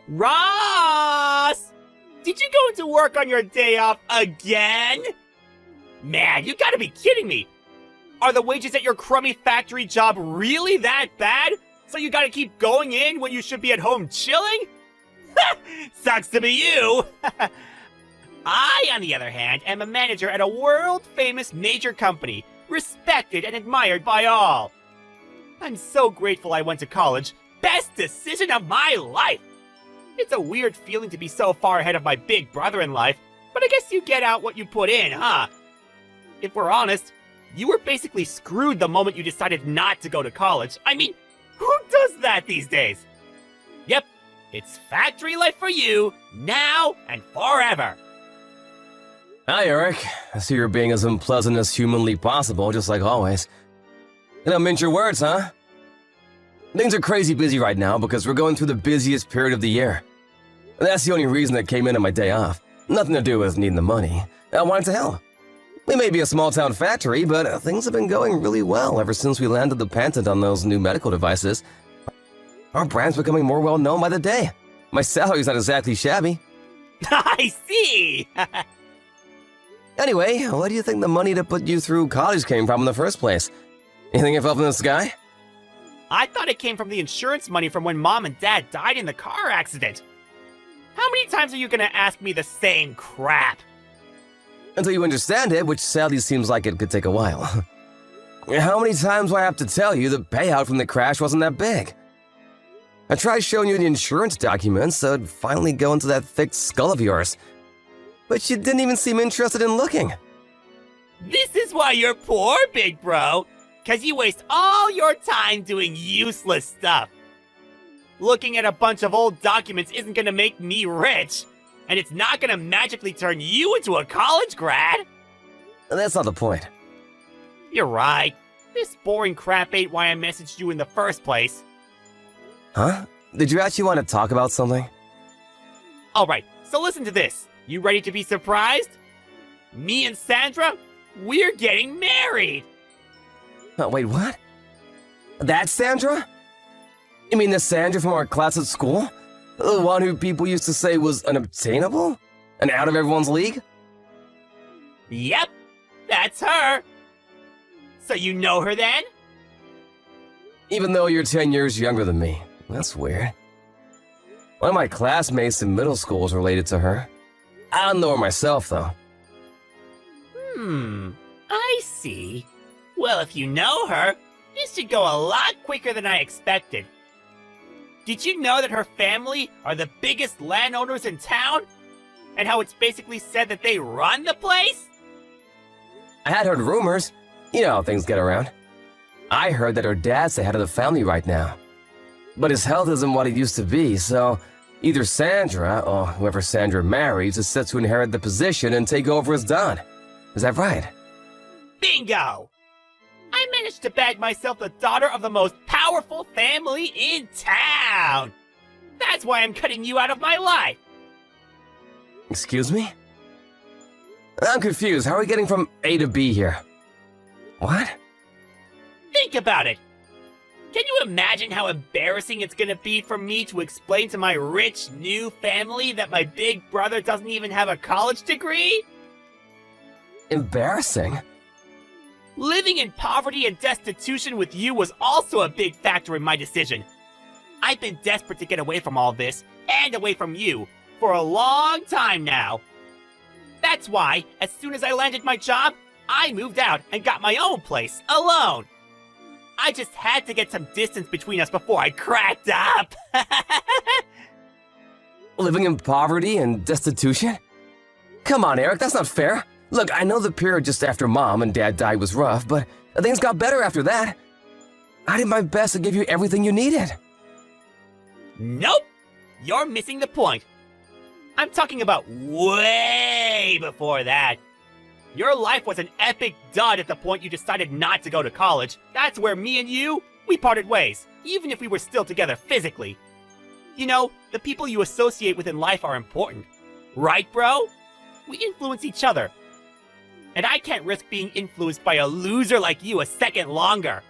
Ross! Did you go into work on your day off again? Man, you gotta be kidding me! Are the wages at your crummy factory job really that bad? So you gotta keep going in when you should be at home chilling? Sucks to be you! I, on the other hand, am a manager at a world-famous major company, respected and admired by all. I'm so grateful I went to college. Best decision of my life! It's a weird feeling to be so far ahead of my big brother in life, but I guess you get out what you put in, huh? If we're honest, you were basically screwed the moment you decided not to go to college. I mean, who does that these days? Yep, it's factory life for you, now and forever. Hi, Eric. I see you're being as unpleasant as humanly possible, just like always. You don't mince your words, huh? Things are crazy busy right now because we're going through the busiest period of the year. And that's the only reason I came in on my day off. Nothing to do with needing the money. I wanted to help. We may be a small-town factory, but things have been going really well ever since we landed the patent on those new medical devices. Our brand's becoming more well-known by the day. My salary's not exactly shabby. I see! Anyway, where do you think the money to put you through college came from in the first place? You think it fell from the sky? I thought it came from the insurance money from when Mom and Dad died in the car accident. How many times are you gonna ask me the same crap? Until you understand it, which sadly seems like it could take a while. How many times do I have to tell you the payout from the crash wasn't that big? I tried showing you the insurance documents so it'd finally go into that thick skull of yours. But you didn't even seem interested in looking. This is why you're poor, big bro. 'Cause you waste all your time doing useless stuff. Looking at a bunch of old documents isn't gonna make me rich. And it's not gonna magically turn you into a college grad. That's not the point. You're right. This boring crap ain't why I messaged you in the first place. Huh? Did you actually want to talk about something? Alright, so listen to this. You ready to be surprised? Me and Sandra, we're getting married! Oh, wait, what? That's Sandra? You mean the Sandra from our class at school? The one who people used to say was unobtainable? And out of everyone's league? Yep, that's her! So you know her then? Even though you're 10 years younger than me. That's weird. One of my classmates in middle school is related to her. I don't know her myself, though. I see. Well, if you know her, this should go a lot quicker than I expected. Did you know that her family are the biggest landowners in town? And how it's basically said that they run the place? I had heard rumors. You know how things get around. I heard that her dad's the head of the family right now. But his health isn't what it used to be, so either Sandra, or whoever Sandra marries, is set to inherit the position and take over as Don. Is that right? Bingo! I managed to bag myself the daughter of the most powerful family in town! That's why I'm cutting you out of my life! Excuse me? I'm confused. How are we getting from A to B here? What? Think about it! Can you imagine how embarrassing it's gonna be for me to explain to my rich new family that my big brother doesn't even have a college degree? Embarrassing? Living in poverty and destitution with you was also a big factor in my decision. I've been desperate to get away from all this, and away from you, for a long time now. That's why, as soon as I landed my job, I moved out and got my own place, alone. I just had to get some distance between us before I cracked up. Living in poverty and destitution? Come on, Eric, that's not fair. Look, I know the period just after Mom and Dad died was rough, but things got better after that. I did my best to give you everything you needed. Nope! You're missing the point. I'm talking about way before that. Your life was an epic dud at the point you decided not to go to college. That's where me and you, we parted ways, even if we were still together physically. You know, the people you associate with in life are important. Right, bro? We influence each other. And I can't risk being influenced by a loser like you a second longer.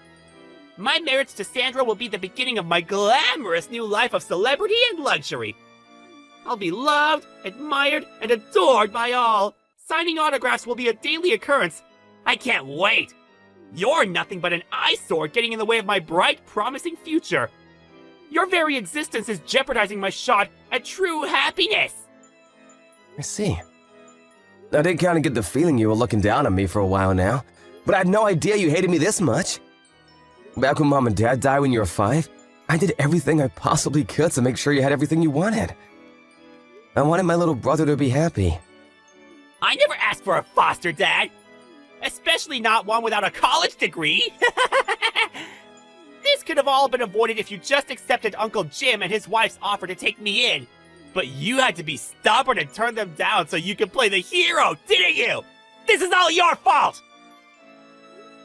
My marriage to Sandra will be the beginning of my glamorous new life of celebrity and luxury. I'll be loved, admired, and adored by all. Signing autographs will be a daily occurrence. I can't wait. You're nothing but an eyesore getting in the way of my bright, promising future. Your very existence is jeopardizing my shot at true happiness. I see. I did kind of get the feeling you were looking down on me for a while now, but I had no idea you hated me this much. Back when Mom and Dad died when you were 5, I did everything I possibly could to make sure you had everything you wanted. I wanted my little brother to be happy. I never asked for a foster dad. Especially not one without a college degree. This could have all been avoided if you just accepted Uncle Jim and his wife's offer to take me in. But you had to be stubborn and turn them down so you could play the hero, didn't you? This is all your fault!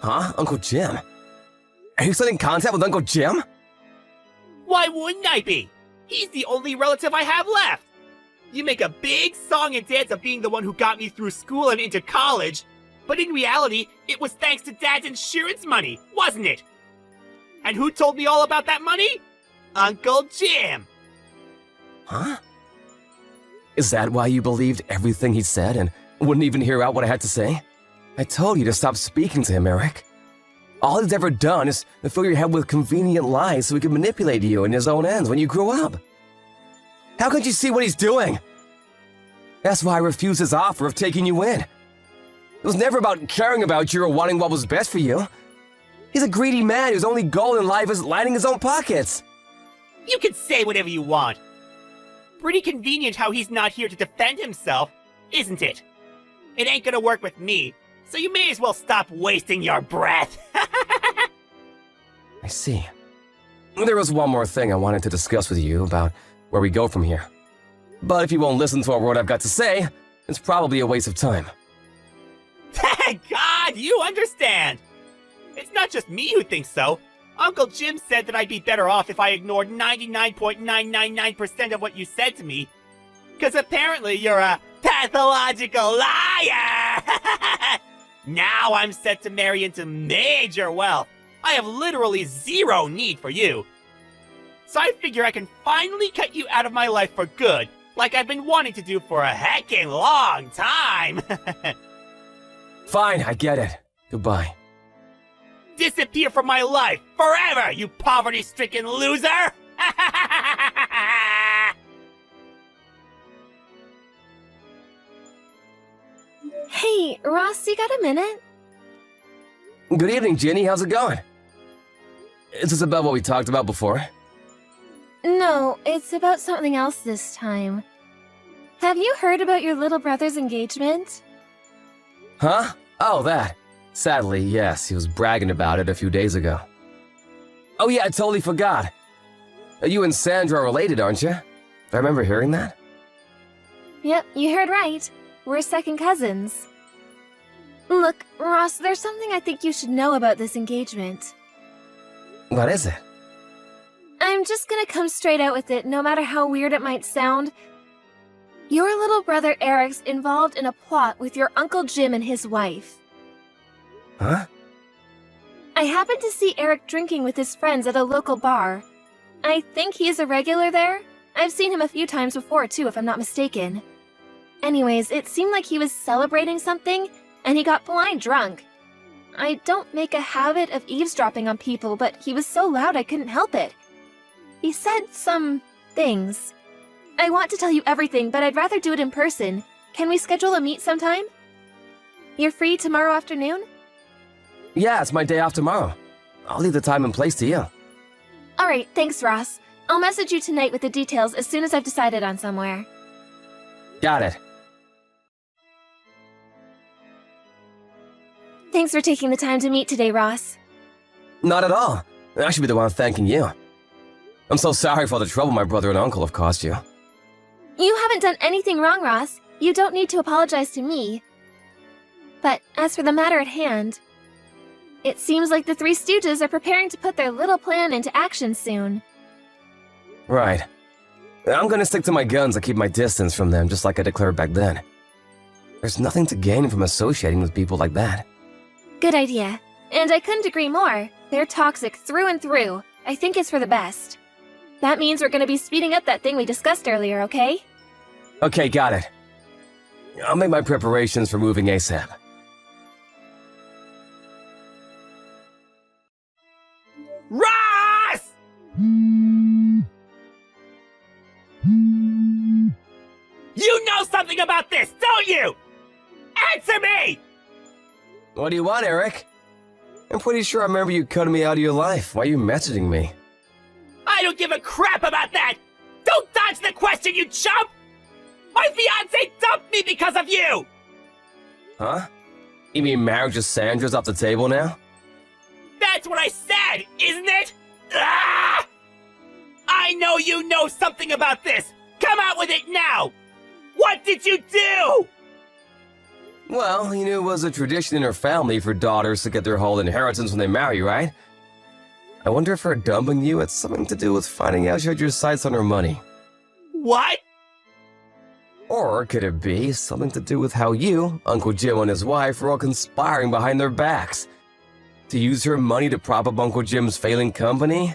Huh? Uncle Jim? Are you still in contact with Uncle Jim? Why wouldn't I be? He's the only relative I have left. You make a big song and dance of being the one who got me through school and into college, but in reality, it was thanks to Dad's insurance money, wasn't it? And who told me all about that money? Uncle Jim. Huh? Is that why you believed everything he said and wouldn't even hear out what I had to say? I told you to stop speaking to him, Eric. All he's ever done is to fill your head with convenient lies so he can manipulate you in his own ends when you grow up. How could you see what he's doing? That's why I refused his offer of taking you in. It was never about caring about you or wanting what was best for you. He's a greedy man whose only goal in life is lining his own pockets. You can say whatever you want. Pretty convenient how he's not here to defend himself, isn't it? It ain't gonna work with me, so you may as well stop wasting your breath. I see. There was one more thing I wanted to discuss with you about where we go from here. But if you won't listen to a word I've got to say, it's probably a waste of time. Thank God, you understand! It's not just me who thinks so. Uncle Jim said that I'd be better off if I ignored 99.999% of what you said to me. Because apparently you're a pathological liar! Now I'm set to marry into major wealth. I have literally zero need for you. So I figure I can finally cut you out of my life for good, like I've been wanting to do for a heckin' long time. Fine, I get it. Goodbye. Disappear from my life forever, you poverty-stricken loser! Hey, Ross, you got a minute? Good evening, Ginny. How's it going? Is this about what we talked about before? No, it's about something else this time. Have you heard about your little brother's engagement? Huh? Oh, that. Sadly, yes, he was bragging about it a few days ago. Oh yeah, I totally forgot. You and Sandra are related, aren't you? I remember hearing that. Yep, you heard right. We're second cousins. Look, Ross, there's something I think you should know about this engagement. What is it? I'm just gonna come straight out with it, no matter how weird it might sound. Your little brother Eric's involved in a plot with your Uncle Jim and his wife. Huh? I happened to see Eric drinking with his friends at a local bar. I think he's a regular there. I've seen him a few times before, too, if I'm not mistaken. Anyways, it seemed like he was celebrating something, and he got blind drunk. I don't make a habit of eavesdropping on people, but he was so loud I couldn't help it. He said some things. I want to tell you everything, but I'd rather do it in person. Can we schedule a meet sometime? You're free tomorrow afternoon? Yeah, it's my day off tomorrow. I'll leave the time and place to you. Alright, thanks, Ross. I'll message you tonight with the details as soon as I've decided on somewhere. Got it. Thanks for taking the time to meet today, Ross. Not at all. I should be the one thanking you. I'm so sorry for all the trouble my brother and uncle have caused you. You haven't done anything wrong, Ross. You don't need to apologize to me. But as for the matter at hand, it seems like the Three Stooges are preparing to put their little plan into action soon. Right. I'm gonna stick to my guns and keep my distance from them just like I declared back then. There's nothing to gain from associating with people like that. Good idea. And I couldn't agree more. They're toxic through and through. I think it's for the best. That means we're gonna be speeding up that thing we discussed earlier, okay? Okay, got it. I'll make my preparations for moving ASAP. Ross! You know something about this, don't you? Answer me! What do you want, Eric? I'm pretty sure I remember you cutting me out of your life. Why are you messaging me? I don't give a crap about that! Don't dodge the question, you chump! My fiancé dumped me because of you! Huh? You mean marriage with Sandra's off the table now? That's what I said, isn't it? Ah! I know you know something about this! Come out with it now! What did you do? Well, you knew it was a tradition in her family for daughters to get their whole inheritance when they marry, right? I wonder if her dumping you had something to do with finding out she had your sights on her money. What? Or could it be something to do with how you, Uncle Jim and his wife, were all conspiring behind their backs? To use her money to prop up Uncle Jim's failing company?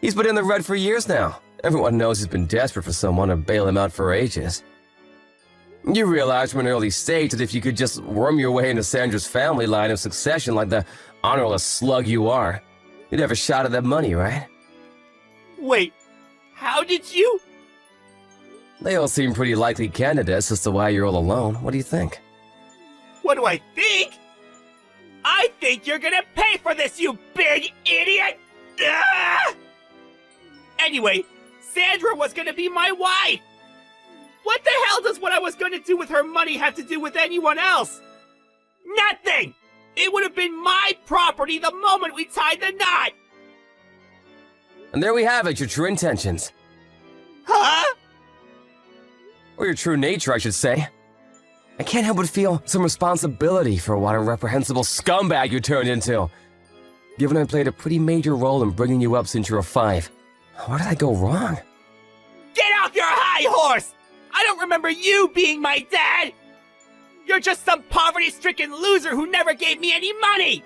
He's been in the red for years now. Everyone knows he's been desperate for someone to bail him out for ages. You realized from an early stage that if you could just worm your way into Sandra's family line of succession like the honorless slug you are, you'd have a shot at that money, right? Wait, how did you? They all seem pretty likely candidates as to why you're all alone. What do you think? What do I think? I think you're gonna pay for this, you big idiot! Ah! Anyway, Sandra was gonna be my wife! What the hell does what I was gonna do with her money have to do with anyone else? Nothing! It would have been my property the moment we tied the knot! And there we have it, your true intentions. Huh? Or your true nature, I should say. I can't help but feel some responsibility for what a reprehensible scumbag you turned into. Given I played a pretty major role in bringing you up since you were 5. Where did I go wrong? Get off your high horse! I don't remember you being my dad! You're just some poverty-stricken loser who never gave me any money!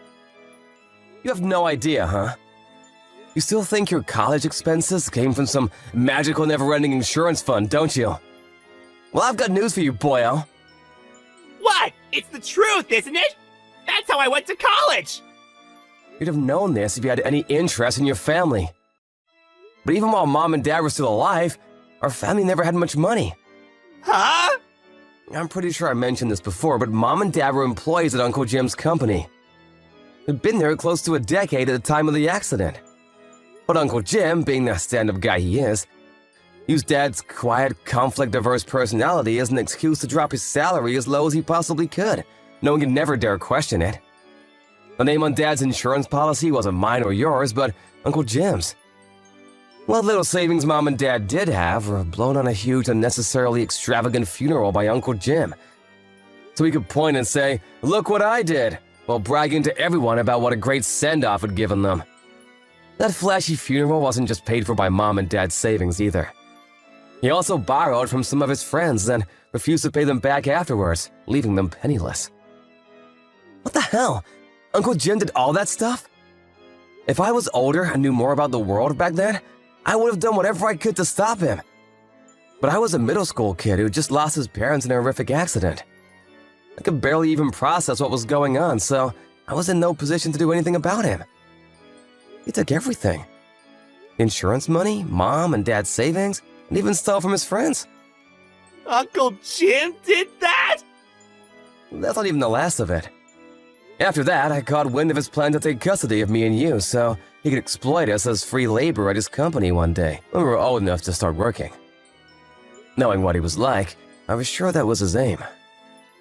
You have no idea, huh? You still think your college expenses came from some magical never-ending insurance fund, don't you? Well, I've got news for you, boyo. What? It's the truth, isn't it? That's how I went to college! You'd have known this if you had any interest in your family. But even while Mom and Dad were still alive, our family never had much money. Huh? I'm pretty sure I mentioned this before, but Mom and Dad were employees at Uncle Jim's company. They'd been there close to a decade at the time of the accident. But Uncle Jim, being the stand-up guy he is, used Dad's quiet, conflict-averse personality as an excuse to drop his salary as low as he possibly could. No one could never dare question it. The name on Dad's insurance policy wasn't mine or yours, but Uncle Jim's. What little savings Mom and Dad did have were blown on a huge, unnecessarily extravagant funeral by Uncle Jim. So he could point and say, "Look what I did," while bragging to everyone about what a great send-off had given them. That flashy funeral wasn't just paid for by Mom and Dad's savings either. He also borrowed from some of his friends and refused to pay them back afterwards, leaving them penniless. What the hell? Uncle Jim did all that stuff? If I was older and knew more about the world back then, I would have done whatever I could to stop him. But I was a middle school kid who just lost his parents in a horrific accident. I could barely even process what was going on, so I was in no position to do anything about him. He took everything. Insurance money, Mom and Dad's savings, and even stole from his friends. Uncle Jim did that? That's not even the last of it. After that, I caught wind of his plan to take custody of me and you so he could exploit us as free labor at his company one day when we were old enough to start working. Knowing what he was like, I was sure that was his aim.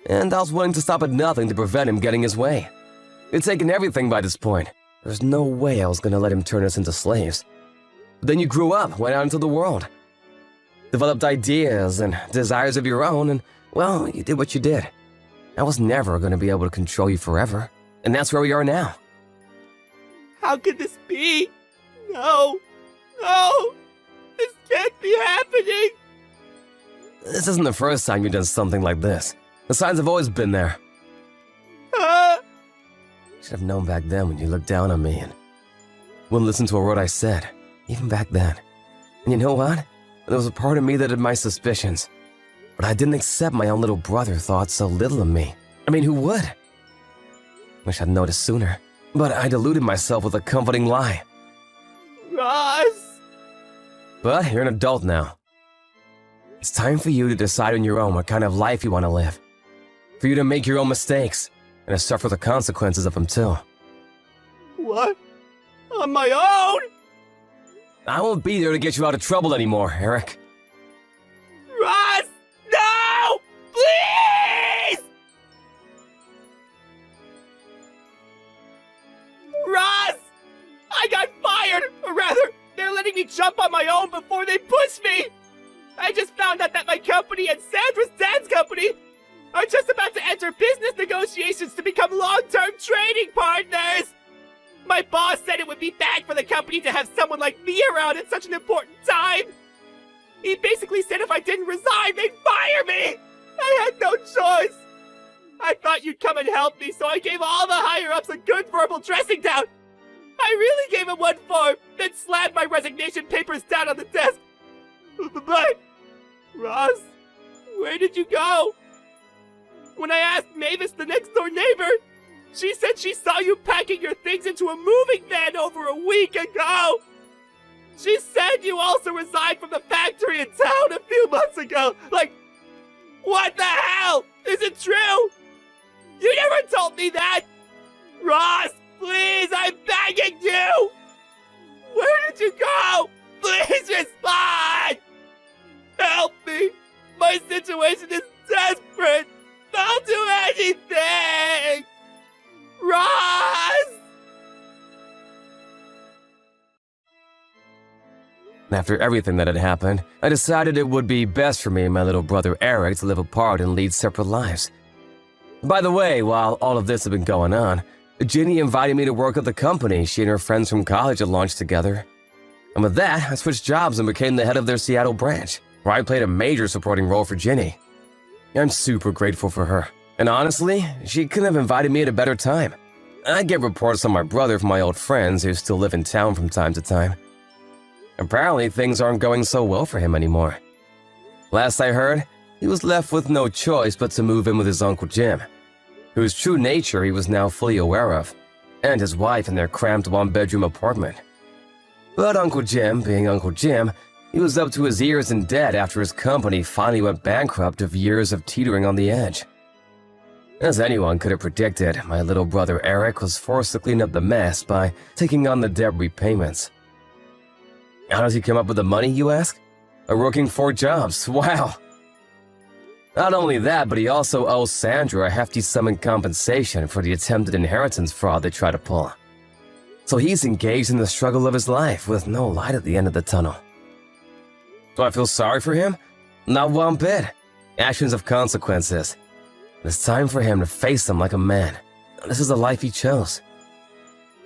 And I was willing to stop at nothing to prevent him getting his way. He'd taken everything by this point. There's no way I was going to let him turn us into slaves. But then you grew up, went out into the world. Developed ideas and desires of your own, and, well, you did what you did. I was never going to be able to control you forever, and that's where we are now. How could this be? No. No. This can't be happening. This isn't the first time you've done something like this. The signs have always been there. You should have known back then when you looked down on me and wouldn't listen to a word I said, even back then. And you know what? There was a part of me that had my suspicions. But I didn't accept my own little brother thought so little of me. I mean, who would? Wish I'd noticed sooner. But I deluded myself with a comforting lie. Ross! But you're an adult now. It's time for you to decide on your own what kind of life you want to live. For you to make your own mistakes, and to suffer the consequences of them too. What? On my own? I won't be there to get you out of trouble anymore, Eric. Ross! No! Please! Ross! I got fired! Or rather, they're letting me jump on my own before they push me! I just found out that my company and Sandra's dad's company are just about to enter business negotiations to become long-term trading partners! My boss said it would be bad for the company to have someone like me around at such an important time! He basically said if I didn't resign, they'd fire me! I had no choice! I thought you'd come and help me, so I gave all the higher-ups a good verbal dressing down! I really gave him one form, then slammed my resignation papers down on the desk! But, Ross, where did you go? When I asked Mavis, the next-door neighbor, she said she saw you packing your things into a moving van over a week ago! She said you also resigned from the factory in town a few months ago! Like, what the hell? Is it true? You never told me that! Ross, please, I'm begging you! Where did you go? Please respond! Help me! My situation is desperate! I'll do anything! Ross! After everything that had happened, I decided it would be best for me and my little brother Eric to live apart and lead separate lives. By the way, while all of this had been going on, Ginny invited me to work at the company she and her friends from college had launched together. And with that, I switched jobs and became the head of their Seattle branch, where I played a major supporting role for Ginny. I'm super grateful for her, and honestly, she couldn't have invited me at a better time. I get reports on my brother from my old friends who still live in town from time to time. Apparently, things aren't going so well for him anymore. Last I heard, he was left with no choice but to move in with his Uncle Jim, whose true nature he was now fully aware of, and his wife in their cramped one-bedroom apartment. But Uncle Jim, being Uncle Jim, he was up to his ears in debt after his company finally went bankrupt of years of teetering on the edge. As anyone could have predicted, my little brother Eric was forced to clean up the mess by taking on the debt repayments. How does he come up with the money, you ask? By working 4 jobs, wow! Not only that, but he also owes Sandra a hefty sum in compensation for the attempted inheritance fraud they tried to pull. So he's engaged in the struggle of his life with no light at the end of the tunnel. Do I feel sorry for him? Not one bit. Actions have consequences. It's time for him to face them like a man. This is the life he chose.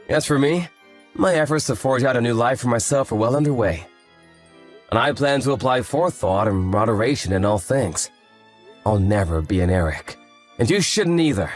As for me, my efforts to forge out a new life for myself are well underway. And I plan to apply forethought and moderation in all things. I'll never be an Eric. And you shouldn't either.